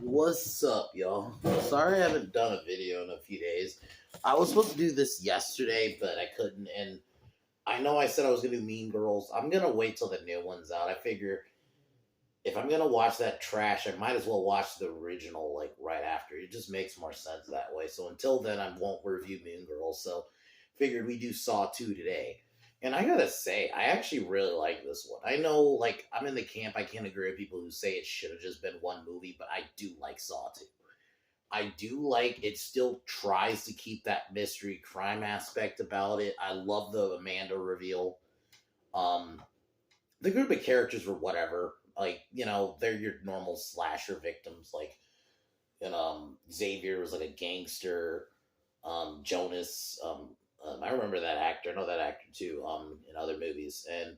What's up, y'all? Sorry I haven't done a video in a few days. I was supposed to do this yesterday, but I couldn't. And I know I said I was going to do Mean Girls. I'm going to wait till the new one's out. I figure if I'm going to watch that trash, I might as well watch the original, like, right after. It just makes more sense that way. So until then, I won't review Mean Girls. So figured we do Saw 2 today. And I gotta say, I actually really like this one. I know, like, I'm in the camp, I can't agree with people who say it should have just been one movie, but I do like Saw 2. I do like it still tries to keep that mystery crime aspect about it. I love the Amanda reveal. Um, the group of characters were whatever. Like, they're your normal slasher victims. Like, Xavier was like a gangster. Jonas, I remember that actor. I know that actor too. In other movies, and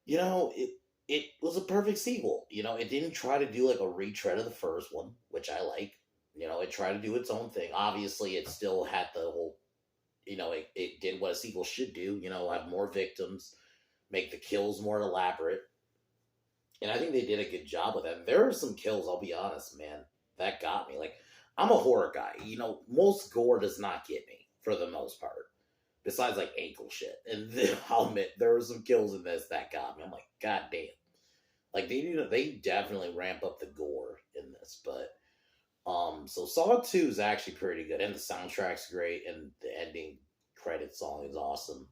it was a perfect sequel. It didn't try to do like a retread of the first one, which I like. It tried to do its own thing. Obviously, it still had the whole. It did what a sequel should do. Have more victims, make the kills more elaborate, and I think they did a good job with that. There are some kills. I'll be honest, man, that got me. Like, I'm a horror guy. Most gore does not get me for the most part. Besides, like, ankle shit. And then, I'll admit, there were some kills in this that got me. I'm like, God damn. Like, they definitely ramp up the gore in this. But, so Saw 2 is actually pretty good. And the soundtrack's great. And the ending credit song is awesome.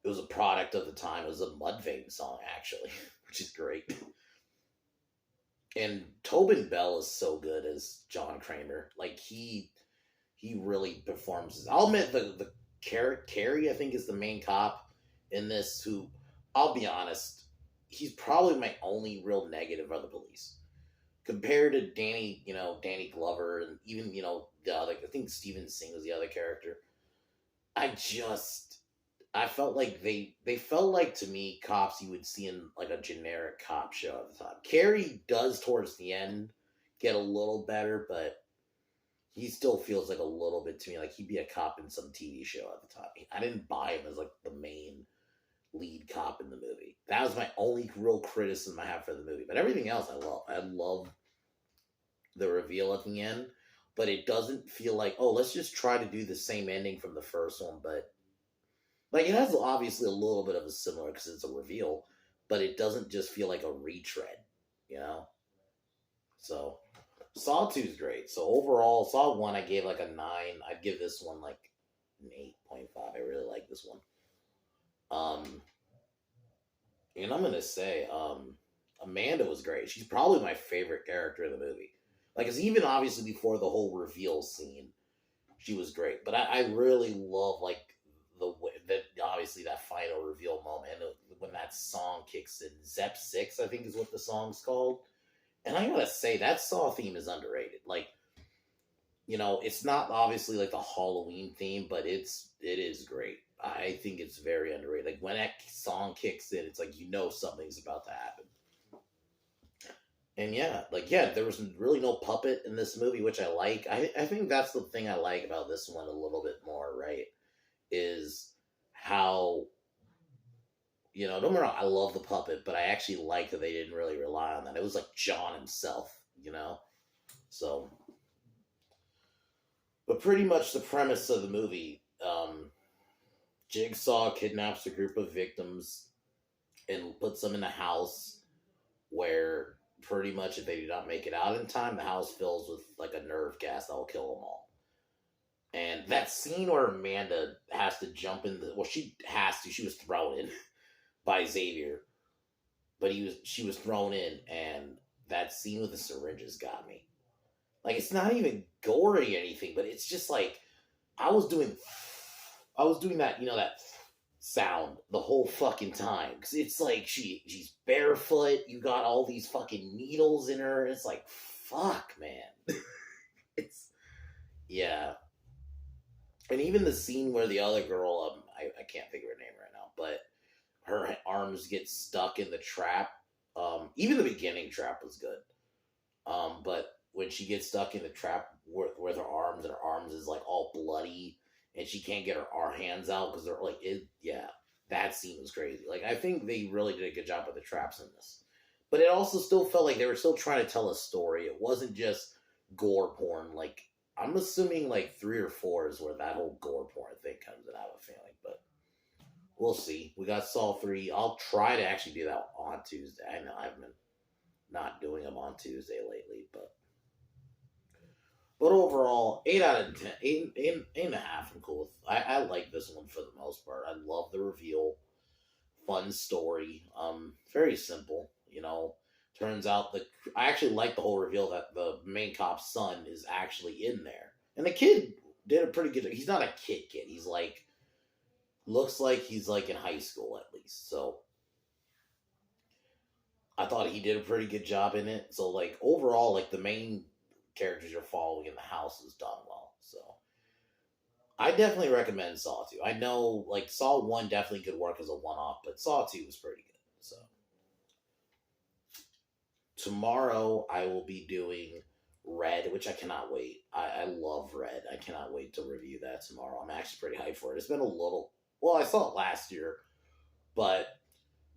It was a product of the time. It was a Mudvayne song, actually, which is great. And Tobin Bell is so good as John Kramer. Like, he really performs. I'll admit, the Carrie, I think, is the main cop in this, who, I'll be honest, he's probably my only real negative of the police. Compared to Danny Glover, and even, the other, I think Steven Singh was the other character. I felt like they felt like, to me, cops you would see in like a generic cop show at the time. Carrie does towards the end get a little better, but he still feels like a little bit to me like he'd be a cop in some TV show at the time. I didn't buy him as like the main lead cop in the movie. That was my only real criticism I have for the movie. But everything else I love. I love the reveal at the end, but it doesn't feel like, oh, let's just try to do the same ending from the first one, but like, it has obviously a little bit of a similar, because it's a reveal, but it doesn't just feel like a retread, So, Saw 2 is great. So, overall, Saw 1, I gave like a 9. I'd give this one like an 8.5. I really like this one. And I'm going to say, Amanda was great. She's probably my favorite character in the movie. Like, it's even obviously before the whole reveal scene, she was great. But I really love, like, obviously that final reveal moment, and when that song kicks in. Zep 6, I think, is what the song's called. And I gotta say, that Saw theme is underrated. Like, it's not obviously like the Halloween theme, but it is great. I think it's very underrated. Like, when that song kicks in, it's like, something's about to happen. And there was really no puppet in this movie, which I like. I think that's the thing I like about this one a little bit more, right? Is how, don't get me wrong, I love the puppet, but I actually like that they didn't really rely on that. It was like John himself, So, but pretty much the premise of the movie, Jigsaw kidnaps a group of victims and puts them in a house where pretty much if they do not make it out in time, the house fills with like a nerve gas that will kill them all. And that scene where Amanda has to jump in she was thrown in by Xavier, but she was thrown in, and that scene with the syringes got me. Like, it's not even gory or anything, but it's just like, I was doing that, that sound the whole fucking time. Because it's like, she's barefoot, you got all these fucking needles in her, it's like, fuck, man. Yeah. And even the scene where the other girl, I can't think of her name right now, but her arms get stuck in the trap. Even the beginning trap was good. But when she gets stuck in the trap with her arms, and her arms is like all bloody, and she can't get her hands out because they're like, that scene was crazy. Like, I think they really did a good job with the traps in this. but it also still felt like they were still trying to tell a story. It wasn't just gore porn. Like, I'm assuming like 3 or 4 is where that whole gore porn thing comes in. I have a feeling, but we'll see. We got Saw 3. I'll try to actually do that on Tuesday. I know I've been not doing them on Tuesday lately, but overall, 8 out of 10, 8.5. I'm cool with. I like this one for the most part. I love the reveal. Fun story. Very simple. Turns out I actually like the whole reveal that the main cop's son is actually in there, and the kid did a pretty good. He's not a kid. He's like looks like he's like in high school at least. So I thought he did a pretty good job in it. So like overall, like the main characters you're following in the house is done well. So I definitely recommend Saw 2. I know like Saw 1 definitely could work as a one-off, but Saw 2 was pretty good. So tomorrow I will be doing Red, which I cannot wait. I love Red. I cannot wait to review that tomorrow. I'm actually pretty hyped for it. It's been a little, well, I saw it last year, but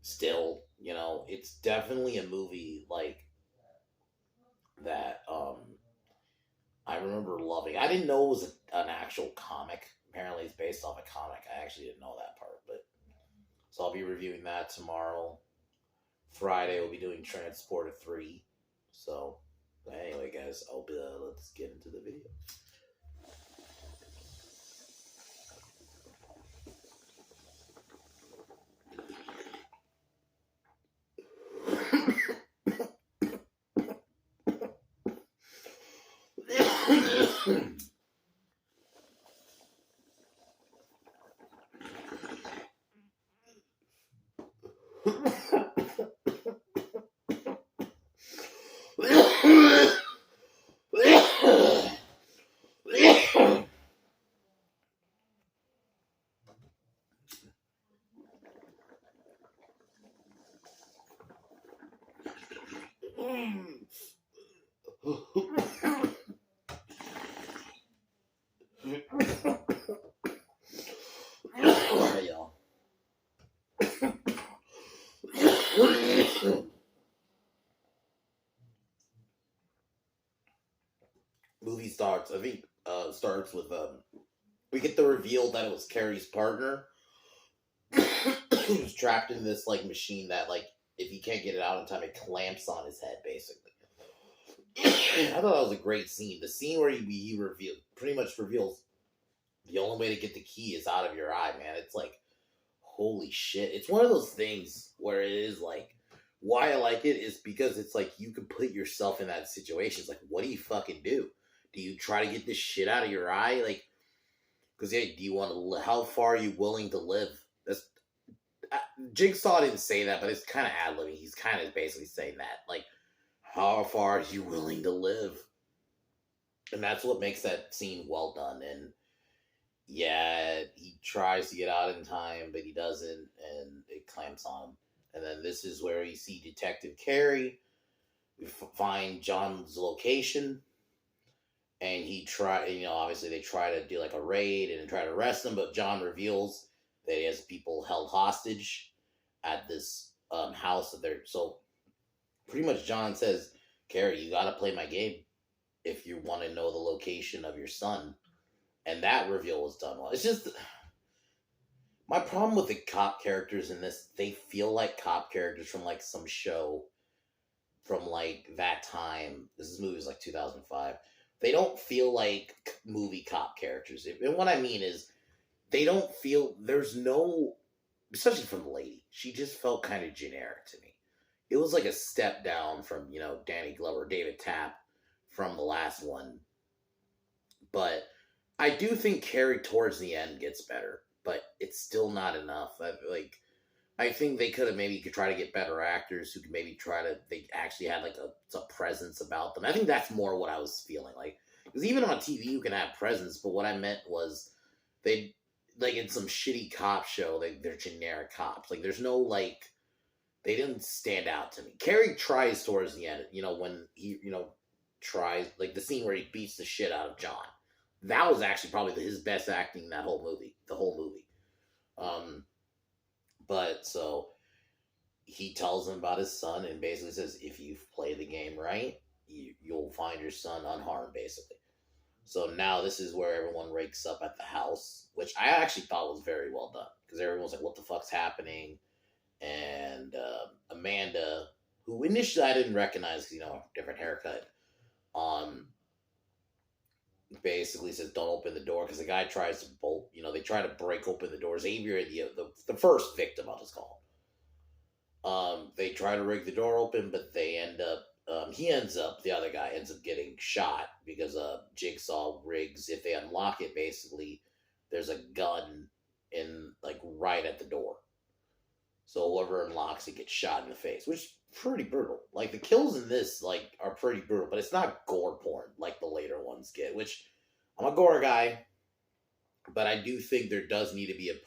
still, it's definitely a movie like that. I remember loving. I didn't know it was an actual comic. Apparently, it's based off a comic. I actually didn't know that part, but so I'll be reviewing that tomorrow. Friday, we'll be doing Transporter 3. So, anyway, guys, let's get into the video. Hey, y'all. Movie starts. I think starts with we get the reveal that it was Carrie's partner who's trapped in this like machine that like if he can't get it out in time, it clamps on his head basically. I thought that was a great scene. The scene where he pretty much reveals the only way to get the key is out of your eye, man. It's like holy shit. It's one of those things where it is like why I like it is because it's like you can put yourself in that situation. It's like, what do you fucking do? Do you try to get this shit out of your eye? Like, because hey, do you want to? How far are you willing to live? That's Jigsaw didn't say that, but it's kind of ad-libbing. He's kind of basically saying that, like, how far are you willing to live? And that's what makes that scene well done. And yeah, he tries to get out in time, but he doesn't, and it clamps on him. And then this is where you see Detective Carey. We find John's location, and obviously they try to do like a raid and try to arrest him, but John reveals that he has people held hostage at this house that they're. So pretty much John says, Carey, you got to play my game if you want to know the location of your son. And that reveal was done well. It's just my problem with the cop characters in this, they feel like cop characters from like some show from like that time. This movie was like 2005. They don't feel like movie cop characters. And what I mean is they don't feel, there's no, especially from the lady, she just felt kind of generic to me. It was like a step down from, Danny Glover, David Tapp from the last one. But I do think Carrie towards the end gets better, but it's still not enough. I think they could try to get better actors who could maybe they actually had like a presence about them. I think that's more what I was feeling like. Because even on TV you can have presence, but what I meant was they, like in some shitty cop show, they're generic cops. Like there's no like, they didn't stand out to me. Carrie tries towards the end, when he, tries, like the scene where he beats the shit out of John. That was actually probably his best acting in the whole movie. But so he tells him about his son and basically says, if you play the game right, you'll find your son unharmed, basically. So now this is where everyone rakes up at the house, which I actually thought was very well done because everyone's like, "What the fuck's happening?" And Amanda, who initially I didn't recognize, different haircut, um, basically says, "Don't open the door," because the guy tries to bolt. They try to break open the door. Xavier, the first victim, I'll just call him. They try to rig the door open, but they end up. The other guy ends up getting shot because Jigsaw rigs. If they unlock it, basically, there's a gun in like right at the door. So whoever unlocks it gets shot in the face, which is pretty brutal. Like the kills in this like are pretty brutal, but it's not gore porn like the later ones get. Which I'm a gore guy, but I do think there does need to be a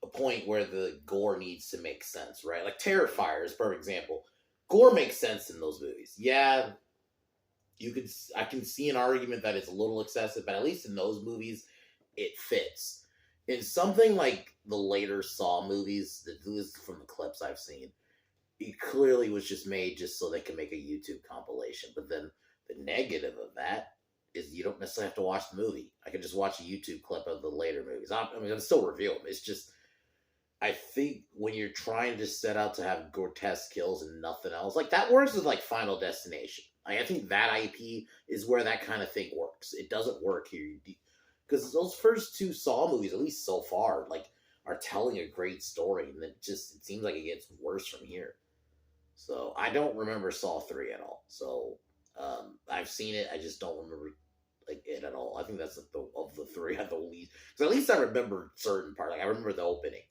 point where the gore needs to make sense, right? Like Terrifier is a perfect example. Gore makes sense in those movies. Yeah, I can see an argument that it's a little excessive, but at least in those movies, it fits. In something like the later Saw movies, this is from the clips I've seen, it clearly was just made just so they can make a YouTube compilation. But then the negative of that is you don't necessarily have to watch the movie. I can just watch a YouTube clip of the later movies. I'm going to still review them. It's just, I think when you're trying to set out to have grotesque kills and nothing else, like that works with like Final Destination. I think that IP is where that kind of thing works. It doesn't work here because those first two Saw movies, at least so far, like are telling a great story, and it seems like it gets worse from here. So I don't remember Saw 3 at all. So I've seen it, I just don't remember like it at all. I think that's like of the three I have the least. Because at least I remember certain part. Like I remember the opening.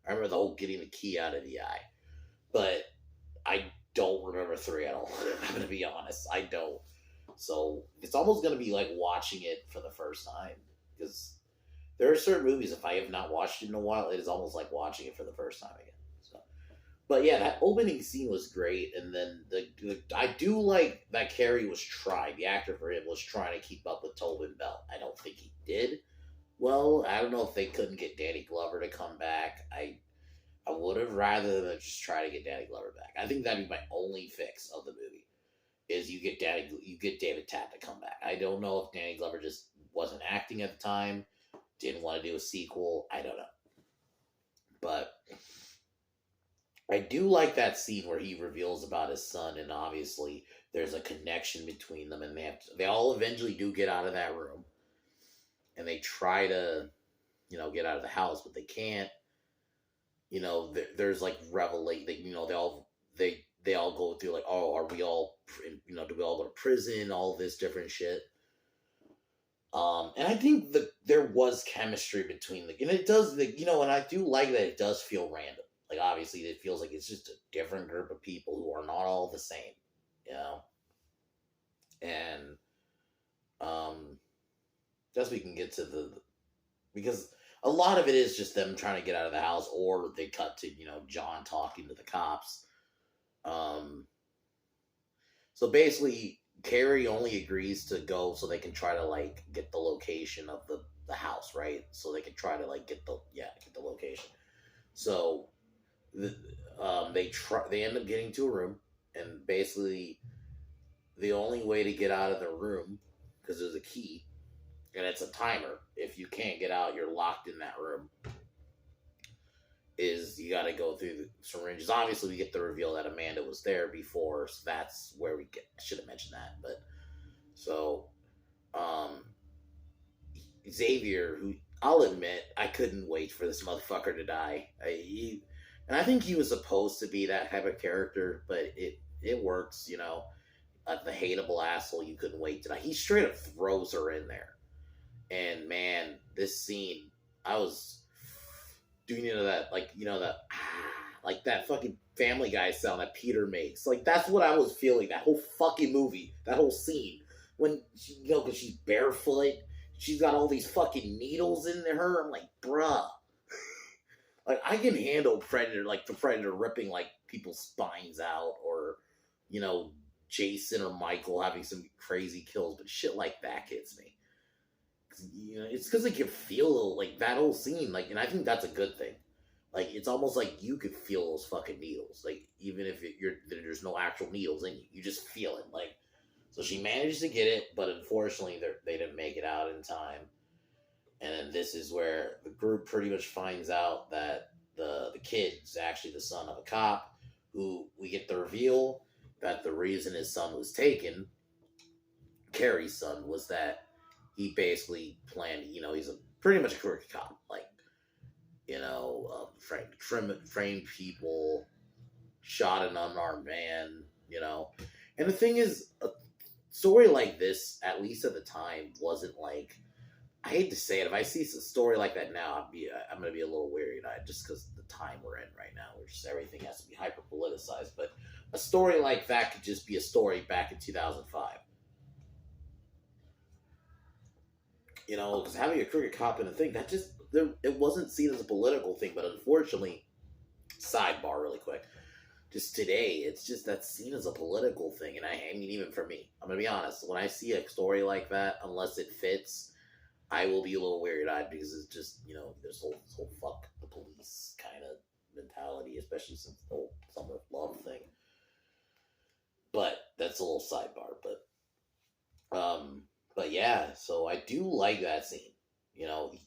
I remember the whole getting the key out of the eye. But I don't remember 3 at all. I'm going to be honest. I don't. So it's almost going to be like watching it for the first time. Because there are certain movies, if I have not watched it in a while, it is almost like watching it for the first time again. So, but yeah, that opening scene was great. And then I do like that Carrie was trying, the actor for him was trying to keep up with Tobin Bell. I don't think he did. Well, I don't know if they couldn't get Danny Glover to come back. I would have rather than just try to get Danny Glover back. I think that'd be my only fix of the movie is you get David Tapp to come back. I don't know if Danny Glover just wasn't acting at the time, didn't want to do a sequel. I don't know, but I do like that scene where he reveals about his son, and obviously there's a connection between them, and they all eventually do get out of that room. And they try to, get out of the house, but they can't. There's like revelation. They all go through like, oh, are we all, do we all go to prison? All this different shit. And I think there was chemistry between and it does, and I do like that it does feel random. Like obviously, it feels like it's just a different group of people who are not all the same, and guess we can get to because a lot of it is just them trying to get out of the house, or they cut to John talking to the cops. So basically, Carrie only agrees to go so they can try to like get the location of the house, right? So they can try to like get the location. So they end up getting to a room, and basically the only way to get out of the room, because there's a key and it's a timer, if you can't get out, you're locked in that room, is you got to go through the syringes. Obviously, we get the reveal that Amanda was there before, so that's where I should have mentioned that. But so Xavier, who I'll admit, I couldn't wait for this motherfucker to die. And I think he was supposed to be that type of character, but it works, the hateable asshole you couldn't wait to die. He straight up throws her in there. And man, this scene, I was doing that, like that fucking Family Guy sound that Peter makes. Like that's what I was feeling. That whole fucking movie, that whole scene, when she, because she's barefoot, she's got all these fucking needles in her. I'm like, bruh, like I can handle Predator, like the Predator ripping like people's spines out, or Jason or Michael having some crazy kills, but shit like that gets me. It's because like you feel like that whole scene, like, and I think that's a good thing. Like it's almost like you could feel those fucking needles. Like even if there's no actual needles in you, you just feel it. Like so she managed to get it, but unfortunately they didn't make it out in time. And then this is where the group pretty much finds out that the kid's actually the son of a cop, who we get the reveal that the reason his son was taken, Carrie's son, was that he basically planned. He's pretty much a crooked cop, like framed people, shot an unarmed man. And the thing is, a story like this, at least at the time, wasn't like. I hate to say it. If I see a story like that now, I'm gonna be a little weary eyed just because the time we're in right now, where just everything has to be hyper politicized. But a story like that could just be a story back in 2005. Because having a crooked cop in a thing that it wasn't seen as a political thing, but unfortunately, sidebar really quick. Just today, it's just that's seen as a political thing, and I mean, even for me, I'm gonna be honest. When I see a story like that, unless it fits, I will be a little weird-eyed because it's just, this whole fuck the police kind of mentality, especially since the whole Summer of Love thing. But that's a little sidebar. But yeah, so I do like that scene.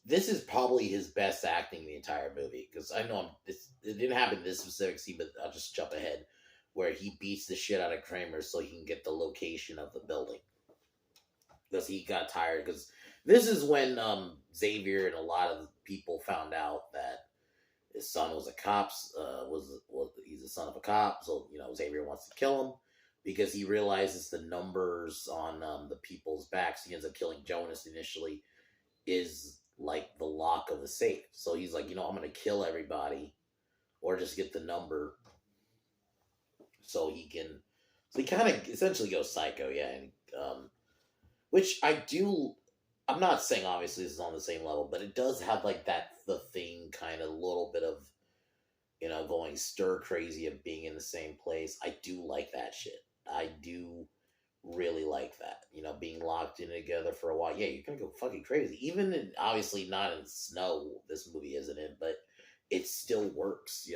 This is probably his best acting in the entire movie, because I know it didn't happen in this specific scene, but I'll just jump ahead, where he beats the shit out of Kramer so he can get the location of the building. Because he got tired, because this is when Xavier and a lot of people found out that his son was a cop. He's the son of a cop, so Xavier wants to kill him because he realizes the numbers on the people's backs. He ends up killing Jonas initially. Is like the lock of the safe. So he's like, I'm gonna kill everybody, or just get the number, so he can. So he kind of essentially goes psycho, yeah. And, which I do. I'm not saying obviously this is on the same level, but it does have like the thing, kind of a little bit of, going stir crazy of being in the same place. I do like that shit. I do really like that. Being locked in together for a while. Yeah, you're gonna go fucking crazy. Even in, obviously not in snow, this movie isn't in, but it still works,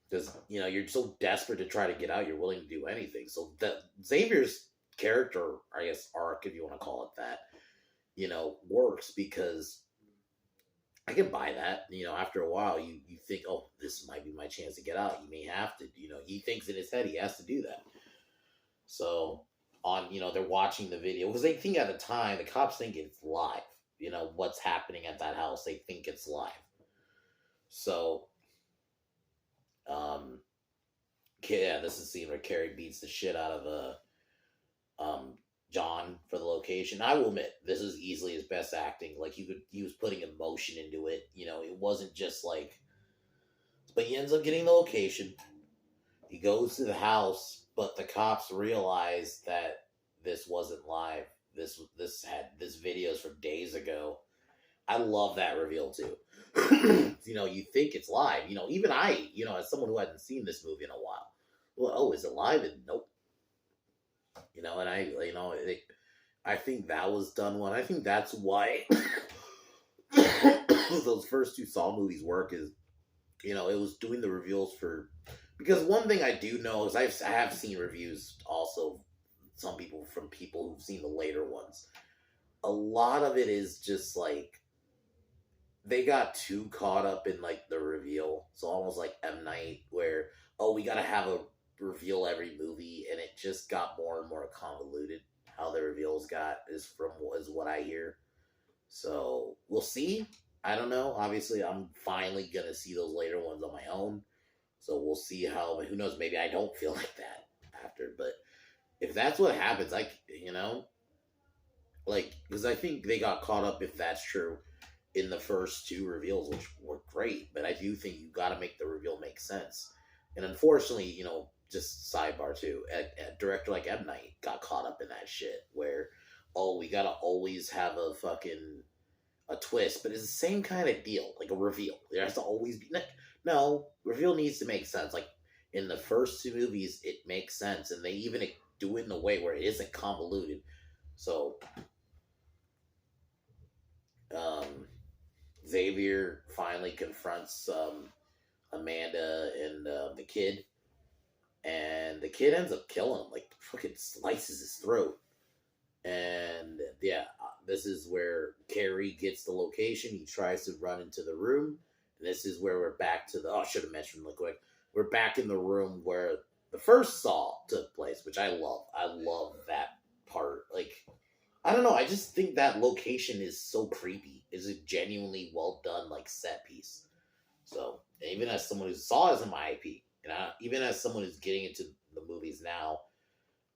because you're so desperate to try to get out, you're willing to do anything. So that Xavier's character, I guess, arc, if you want to call it that, works, because I can buy that. After a while, you think, oh, this might be my chance to get out. You may have to. He thinks in his head he has to do that. So they're watching the video because they think at the time the cops think it's live. What's happening at that house, they think it's live. So, yeah, this is the scene where Carrie beats the shit out of John for the location. I will admit, this is easily his best acting. Like he was putting emotion into it. It wasn't just like. But he ends up getting the location. He goes to the house, but the cops realize that this wasn't live. This videos from days ago. I love that reveal too. You think it's live. Even I, as someone who hadn't seen this movie in a while. Well, oh, is it live? And nope. And I think that was done well. I think that's why those first two Saw movies work, is, it was doing the reveals for, because one thing I do know is I have seen reviews also, from people who've seen the later ones. A lot of it is just like, they got too caught up in like the reveal. So almost like M. Night, where, oh, we gotta have a reveal every movie, and it just got more and more convoluted. How the reveals got is what I hear. So we'll see. I don't know. Obviously, I'm finally gonna see those later ones on my own. So we'll see how. Who knows? Maybe I don't feel like that after. But if that's what happens, because I think they got caught up, if that's true, in the first two reveals, which were great. But I do think you got to make the reveal make sense. And unfortunately, just sidebar too, a director like M. Night got caught up in that shit where, oh, we gotta always have a twist, but it's the same kind of deal, like a reveal. There has to always be, no, reveal needs to make sense. Like in the first two movies, it makes sense, and they even do it in a way where it isn't convoluted. So, Xavier finally confronts Amanda and the kid, and the kid ends up killing him, like fucking slices his throat. And yeah, this is where Carrie gets the location. He tries to run into the room, and this is where we're back to the. Oh, I should have mentioned real quick. We're back in the room where the first Saw took place, which I love. I love that part. Like, I don't know. I just think that location is so creepy. It's a genuinely well done like set piece. So even as someone who saw as in my IP, and even as someone who's getting into the movies now,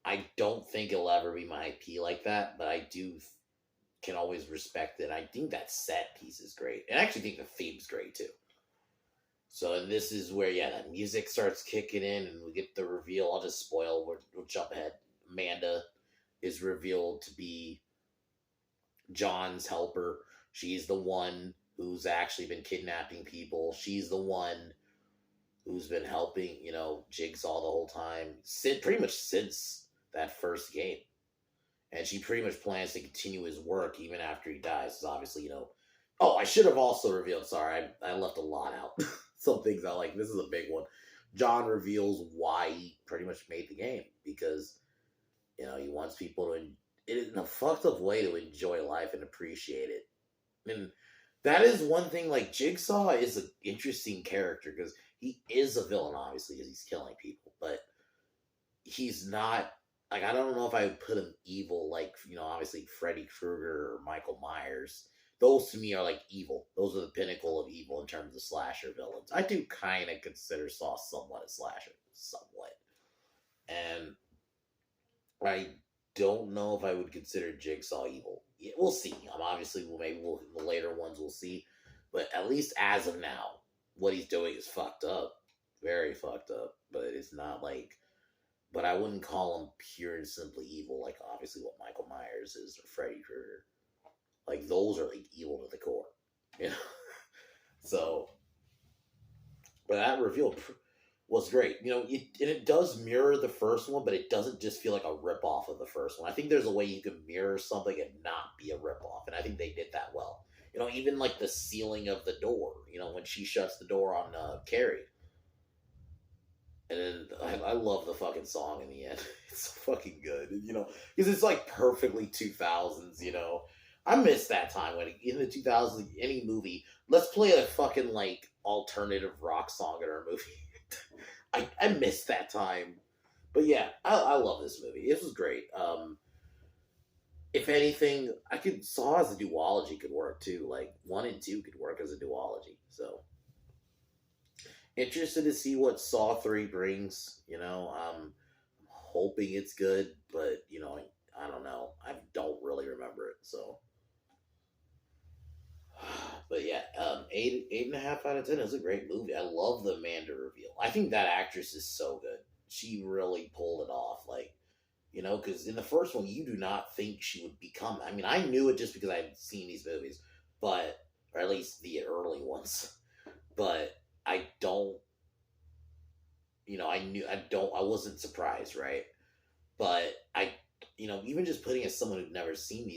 I don't think it'll ever be my IP like that, but I do can always respect it. I think that set piece is great, and I actually think the theme's great too. So, and this is where, yeah, that music starts kicking in, and we get the reveal. I'll just spoil. We'll jump ahead. Amanda is revealed to be John's helper. She's the one who's actually been kidnapping people. She's the one who's been helping, Jigsaw the whole time, pretty much since that first game. And she pretty much plans to continue his work even after he dies. Because obviously, Oh, I should have also revealed. Sorry, I left a lot out. Some things I like. This is a big one. John reveals why he pretty much made the game. Because, he wants people to, in a fucked up way, to enjoy life and appreciate it. And that is one thing, like, Jigsaw is an interesting character. Because he is a villain, obviously, because he's killing people. But he's not, like, I don't know if I would put him evil, like, obviously Freddy Krueger or Michael Myers. Those to me are like evil. Those are the pinnacle of evil in terms of slasher villains. I do kind of consider Saw somewhat a slasher. Somewhat. And I don't know if I would consider Jigsaw evil. Yeah, we'll see. Obviously, the later ones we'll see. But at least as of now, what he's doing is fucked up. Very fucked up. But it's not like... But I wouldn't call him pure and simply evil, like obviously what Michael Myers is or Freddy Krueger. Like, those are like evil to the core, So, but that reveal was great. And it does mirror the first one, but it doesn't just feel like a ripoff of the first one. I think there's a way you can mirror something and not be a ripoff, and I think they did that well. Even like the sealing of the door. When she shuts the door on Carrie. And then I love the fucking song in the end. It's so fucking good, because it's like perfectly 2000s, I miss that time when in the 2000s, any movie, let's play a fucking like alternative rock song in our movie. I miss that time. But yeah, I love this movie. It was great. If anything, Saw as a duology could work too. Like 1 and 2 could work as a duology. So interested to see what Saw 3 brings. I'm hoping it's good, but I don't know. I don't really remember it, so. But yeah, 8.5 out of 10 is a great movie. I love the Amanda reveal. I think that actress is so good. She really pulled it off. Like, because in the first one, you do not think she would become. I mean, I knew it just because I had seen these movies, or at least the early ones. But I don't. I wasn't surprised, right? But even just putting as someone who'd never seen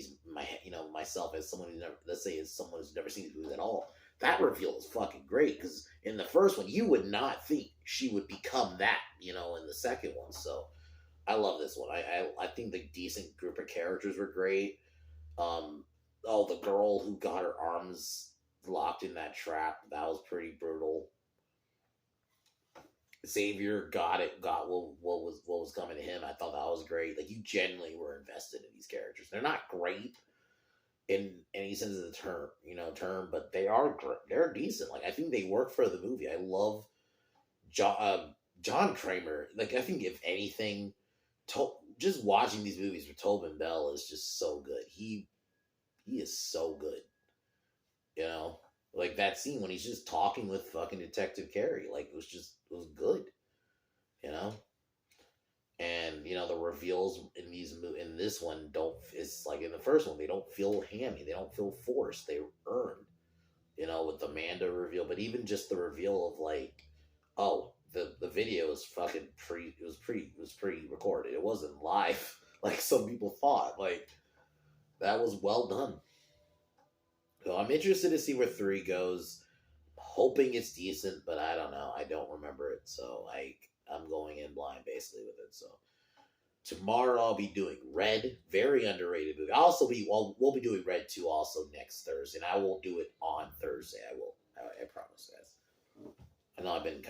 myself as someone who never, let's say as someone who's never seen these movies at all, that reveal is fucking great, because in the first one, you would not think she would become that, in the second one, so I love this one. I think the decent group of characters were great. The girl who got her arms locked in that trap, that was pretty brutal. Xavier got what was coming to him. I thought that was great. Like, you genuinely were invested in these characters. They're not great in any sense of the term, but they're decent. Like, I think they work for the movie. I love John Kramer. Like, I think if anything, just watching these movies with Tobin Bell is just so good. He is so good. Like that scene when he's just talking with fucking Detective Carey, like it was good, And the reveals in this one it's like in the first one, they don't feel hammy, they don't feel forced, they earned. With the Amanda reveal, but even just the reveal of like, oh, the video is fucking it was pre-recorded. It wasn't live like some people thought. Like, that was well done. So I'm interested to see where 3 goes. Hoping it's decent, but I don't know. I don't remember it, so I'm going in blind basically with it. So tomorrow I'll be doing Red, very underrated movie. We'll be doing Red 2 also next Thursday, and I will do it on Thursday. I will. I promise, guys. I know I've been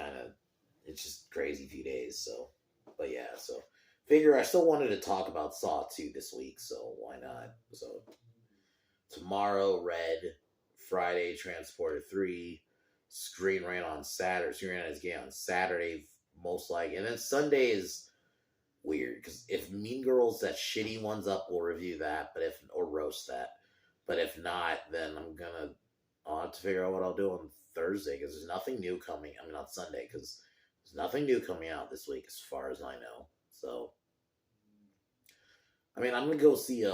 it's just crazy few days, so but yeah, so figure I still wanted to talk about Saw 2 this week, so why not? So tomorrow Red, Friday Transporter 3, Screen Rant on Saturday. Screen Rant is game on Saturday, most likely, and then Sunday is weird because if Mean Girls, that shitty one's up, we'll review that, or roast that. But if not, then I'll have to figure out what I'll do on Thursday because there's nothing new coming. I mean, on Sunday because there's nothing new coming out this week as far as I know. So, I mean, I'm gonna go see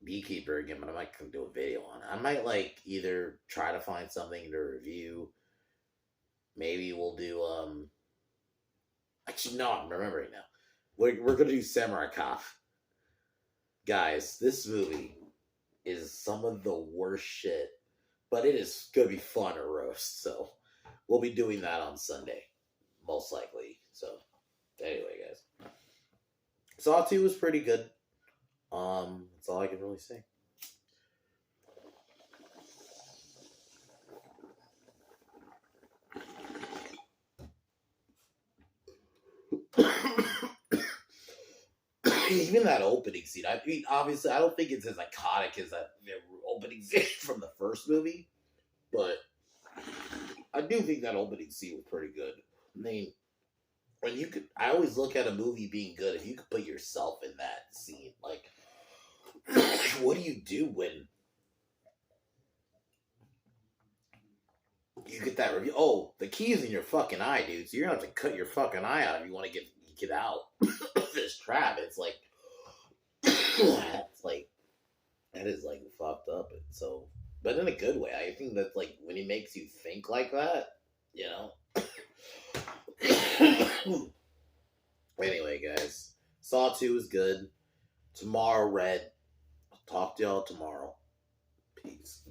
Beekeeper again, but I might do a video on it. I might either try to find something to review. Maybe we'll do actually no, I'm remembering now. We're gonna do Samurai Cop. Guys, this movie is some of the worst shit, but it is gonna be fun to roast. So we'll be doing that on Sunday, most likely. So anyway, guys, Saw 2 was pretty good. That's all I can really say. Even that opening scene. I mean, obviously, I don't think it's as iconic as that opening scene from the first movie, but I do think that opening scene was pretty good. I mean, I always look at a movie being good if you could put yourself in that scene. Like, what do you do when you get that review? Oh, the key's in your fucking eye, dude. So you're gonna have to cut your fucking eye out if you want to get out of this trap. It's like, it's like that is fucked up. And so, but in a good way. I think that when he makes you think like that, you know. Anyway, guys, Saw 2 is good. Tomorrow, Red. I'll talk to y'all tomorrow. Peace.